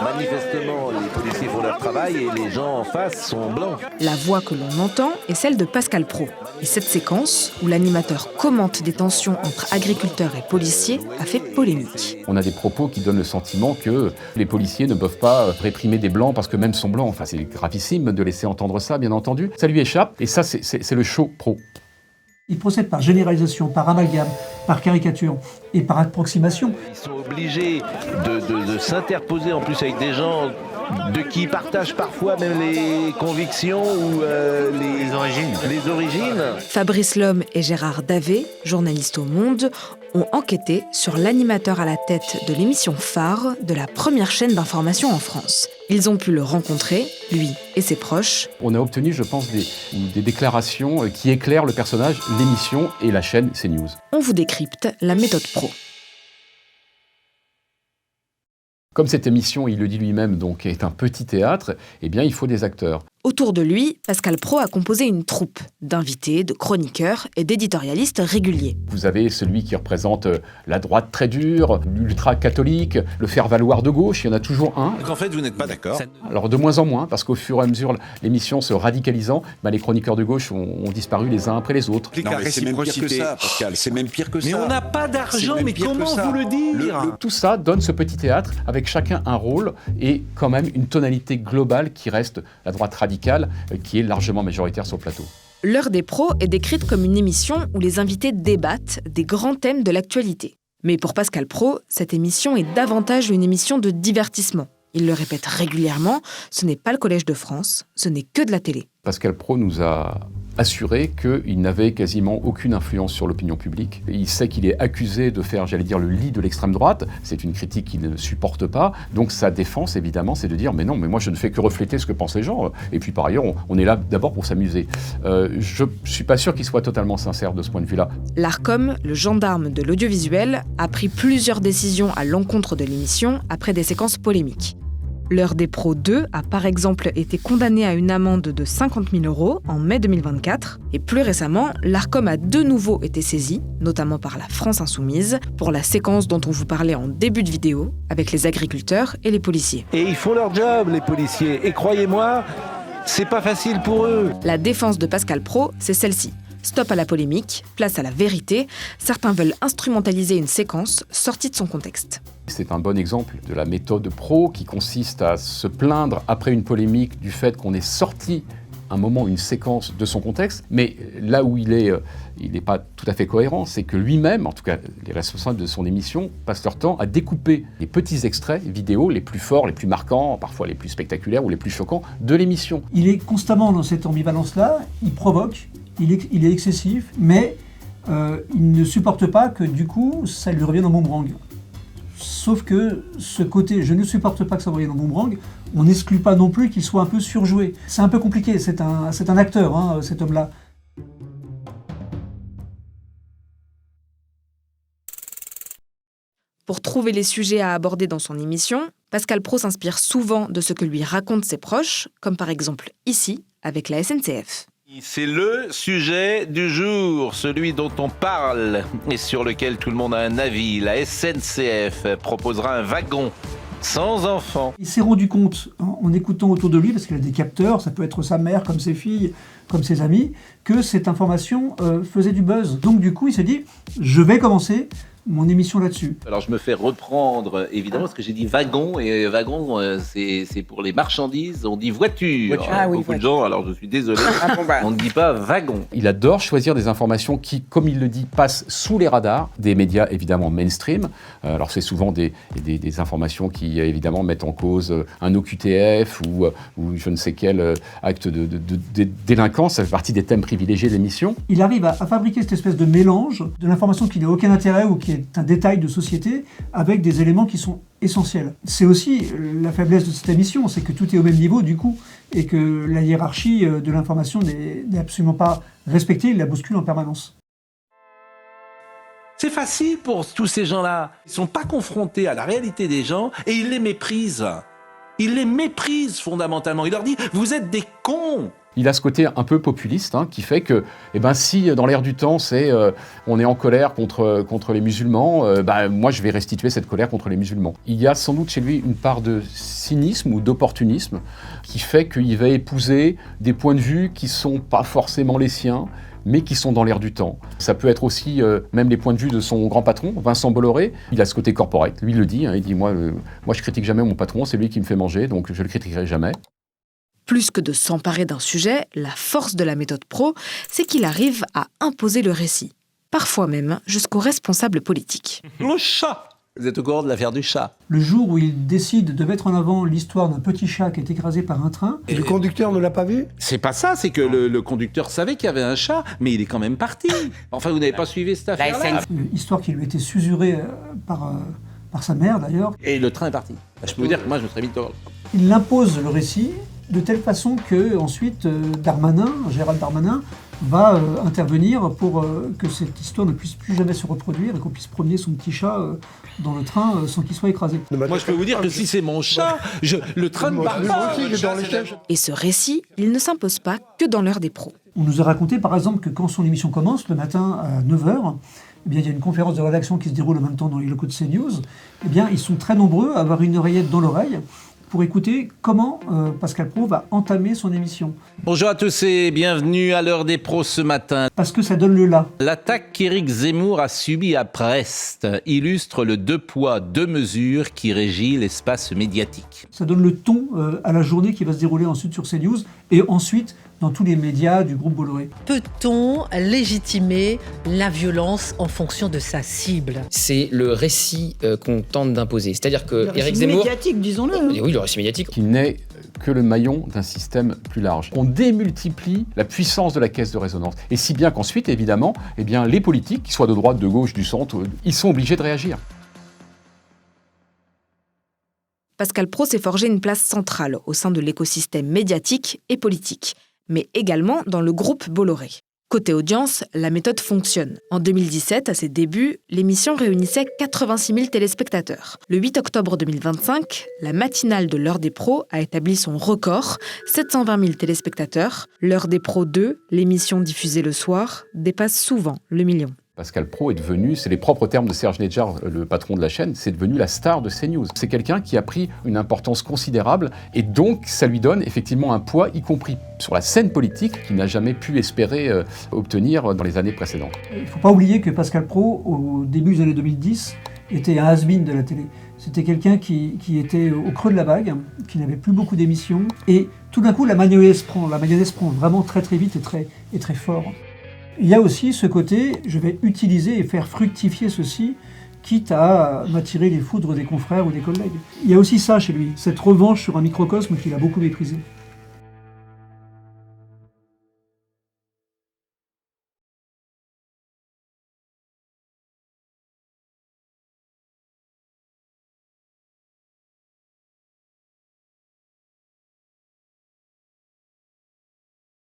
Manifestement, les policiers font leur travail et les gens en face sont blancs. La voix que l'on entend est celle de Pascal Praud. Et cette séquence, où l'animateur commente des tensions entre agriculteurs et policiers, a fait polémique. On a des propos qui donnent le sentiment que les policiers ne peuvent pas réprimer des blancs parce qu'eux-mêmes sont blancs. Enfin, c'est gravissime de laisser entendre ça, bien entendu. Ça lui échappe, et ça, c'est le show pro. Il procède par généralisation, par amalgame, par caricature et par approximation. Ils sont obligés de s'interposer en plus avec des gens de qui ils partagent parfois même les convictions ou les origines. Fabrice Lhomme et Gérard Davet, journalistes au Monde, ont enquêté sur l'animateur à la tête de l'émission phare de la première chaîne d'information en France. Ils ont pu le rencontrer, lui et ses proches. On a obtenu, je pense, des déclarations qui éclairent le personnage, l'émission et la chaîne CNews. On vous décrypte la méthode pro. Comme cette émission, il le dit lui-même, donc est un petit théâtre, eh bien il faut des acteurs. Autour de lui, Pascal Praud a composé une troupe d'invités, de chroniqueurs et d'éditorialistes réguliers. Vous avez celui qui représente la droite très dure, l'ultra-catholique, le faire-valoir de gauche, il y en a toujours un. Donc en fait, vous n'êtes pas d'accord ? Alors de moins en moins, parce qu'au fur et à mesure, l'émission se radicalisant, les chroniqueurs de gauche ont disparu les uns après les autres. Non, mais c'est même pire que ça, Pascal, c'est même pire que ça. Mais on n'a pas d'argent, mais comment vous le dire ? Tout ça donne ce petit théâtre avec chacun un rôle et quand même une tonalité globale qui reste la droite radicale, qui est largement majoritaire sur le plateau. L'heure des pros est décrite comme une émission où les invités débattent des grands thèmes de l'actualité. Mais pour Pascal Praud, cette émission est davantage une émission de divertissement. Il le répète régulièrement, ce n'est pas le Collège de France, ce n'est que de la télé. Pascal Praud nous a assuré qu'il n'avait quasiment aucune influence sur l'opinion publique. Il sait qu'il est accusé de faire, j'allais dire, le lit de l'extrême droite. C'est une critique qu'il ne supporte pas. Donc sa défense, évidemment, c'est de dire « mais non, mais moi je ne fais que refléter ce que pensent les gens. Et puis par ailleurs, on est là d'abord pour s'amuser. » Je ne suis pas sûr qu'il soit totalement sincère de ce point de vue-là. L'Arcom, le gendarme de l'audiovisuel, a pris plusieurs décisions à l'encontre de l'émission après des séquences polémiques. L'heure des pros 2 a par exemple été condamnée à une amende de 50 000 € en mai 2024. Et plus récemment, l'Arcom a de nouveau été saisie, notamment par la France Insoumise, pour la séquence dont on vous parlait en début de vidéo, avec les agriculteurs et les policiers. Et ils font leur job, les policiers. Et croyez-moi, c'est pas facile pour eux. La défense de Pascal Praud, c'est celle-ci. Stop à la polémique, place à la vérité. Certains veulent instrumentaliser une séquence sortie de son contexte. C'est un bon exemple de la méthode pro qui consiste à se plaindre après une polémique du fait qu'on ait sorti un moment, une séquence de son contexte. Mais là où il n'est pas tout à fait cohérent, c'est que lui-même, en tout cas les responsables de son émission, passent leur temps à découper les petits extraits vidéo les plus forts, les plus marquants, parfois les plus spectaculaires ou les plus choquants de l'émission. Il est constamment dans cette ambivalence-là, il provoque, il est excessif, mais il ne supporte pas que du coup, ça lui revienne en boomerang. Sauf que ce côté « je ne supporte pas que ça revienne en boomerang », on n'exclut pas non plus qu'il soit un peu surjoué. C'est un peu compliqué, c'est un acteur, hein, cet homme-là. Pour trouver les sujets à aborder dans son émission, Pascal Praud s'inspire souvent de ce que lui racontent ses proches, comme par exemple ici, avec la SNCF. C'est le sujet du jour, celui dont on parle et sur lequel tout le monde a un avis. La SNCF proposera un wagon sans enfants. Il s'est rendu compte, en écoutant autour de lui, parce qu'il a des capteurs, ça peut être sa mère, comme ses filles, comme ses amis, que cette information faisait du buzz. Donc du coup, il s'est dit, je vais commencer mon émission là-dessus. Alors je me fais reprendre, évidemment, parce que j'ai dit wagon, et wagon, c'est pour les marchandises, on dit voiture. Ah, oui, beaucoup voiture. de gens, alors je suis désolé, on ne dit pas wagon. Il adore choisir des informations qui, comme il le dit, passent sous les radars des médias évidemment mainstream. Alors c'est souvent des informations qui évidemment mettent en cause un OQTF ou je ne sais quel acte de délinquance. Ça fait partie des thèmes privilégiés de l'émission. Il arrive à fabriquer cette espèce de mélange de l'information qui n'a aucun intérêt ou qui est un détail de société avec des éléments qui sont essentiels. C'est aussi la faiblesse de cette émission, c'est que tout est au même niveau du coup et que la hiérarchie de l'information n'est absolument pas respectée, il la bouscule en permanence. C'est facile pour tous ces gens-là. Ils ne sont pas confrontés à la réalité des gens et ils les méprisent. Ils les méprisent fondamentalement. Il leur dit « vous êtes des cons ». Il a ce côté un peu populiste qui fait que si dans l'air du temps on est en colère contre les musulmans, moi je vais restituer cette colère contre les musulmans. Il y a sans doute chez lui une part de cynisme ou d'opportunisme qui fait qu'il va épouser des points de vue qui ne sont pas forcément les siens, mais qui sont dans l'air du temps. Ça peut être aussi même les points de vue de son grand patron, Vincent Bolloré. Il a ce côté corporate, lui il le dit, il dit moi je critique jamais mon patron, c'est lui qui me fait manger, donc je le critiquerai jamais. Plus que de s'emparer d'un sujet, la force de la méthode pro, c'est qu'il arrive à imposer le récit, parfois même jusqu'aux responsables politiques. Le chat. Vous êtes au courant de l'affaire du chat? Le jour où il décide de mettre en avant l'histoire d'un petit chat qui est écrasé par un train... Et le conducteur ne l'a pas vu? C'est pas ça, c'est que le conducteur savait qu'il y avait un chat, mais il est quand même parti. Enfin, vous n'avez pas suivi cette affaire-là? Histoire qui lui était susurrée par sa mère, d'ailleurs. Et le train est parti. Je peux vous dire que moi, je me serais mis de... Il impose le récit de telle façon que ensuite Gérald Darmanin, va intervenir pour que cette histoire ne puisse plus jamais se reproduire et qu'on puisse promener son petit chat dans le train sans qu'il soit écrasé. Moi, je peux vous dire que si c'est mon chat, le train ne part pas. Et ce récit, il ne s'impose pas que dans l'heure des pros. On nous a raconté, par exemple, que quand son émission commence, le matin à 9h, il y a une conférence de rédaction qui se déroule en même temps dans les locaux de CNews. Ils sont très nombreux à avoir une oreillette dans l'oreille pour écouter comment Pascal Praud va entamer son émission. Bonjour à tous et bienvenue à l'heure des pros ce matin. Parce que ça donne le là. L'attaque qu'Éric Zemmour a subie à Brest illustre le 2 poids, 2 mesures qui régit l'espace médiatique. Ça donne le ton à la journée qui va se dérouler ensuite sur CNews et ensuite dans tous les médias du groupe Bolloré. Peut-on légitimer la violence en fonction de sa cible? C'est le récit qu'on tente d'imposer. C'est-à-dire que Éric Zemmour... médiatique, disons-le. Oui, le récit médiatique. Qui n'est que le maillon d'un système plus large. On démultiplie la puissance de la caisse de résonance. Et si bien qu'ensuite, évidemment, les politiques, qu'ils soient de droite, de gauche, du centre, ils sont obligés de réagir. Pascal Praud s'est forgé une place centrale au sein de l'écosystème médiatique et politique, mais également dans le groupe Bolloré. Côté audience, la méthode fonctionne. En 2017, à ses débuts, l'émission réunissait 86 000 téléspectateurs. Le 8 octobre 2025, la matinale de l'heure des pros a établi son record, 720 000 téléspectateurs. L'heure des pros 2, l'émission diffusée le soir, dépasse souvent le million. Pascal Praud est devenu, c'est les propres termes de Serge Nedjar, le patron de la chaîne, c'est devenu la star de CNews. C'est quelqu'un qui a pris une importance considérable et donc ça lui donne effectivement un poids, y compris sur la scène politique, qu'il n'a jamais pu espérer obtenir dans les années précédentes. Il ne faut pas oublier que Pascal Praud, au début des années 2010, était un has-been de la télé. C'était quelqu'un qui était au creux de la vague, qui n'avait plus beaucoup d'émissions et tout d'un coup la mayonnaise prend vraiment très très vite et très fort. Il y a aussi ce côté, je vais utiliser et faire fructifier ceci, quitte à m'attirer les foudres des confrères ou des collègues. Il y a aussi ça chez lui, cette revanche sur un microcosme qu'il a beaucoup méprisé.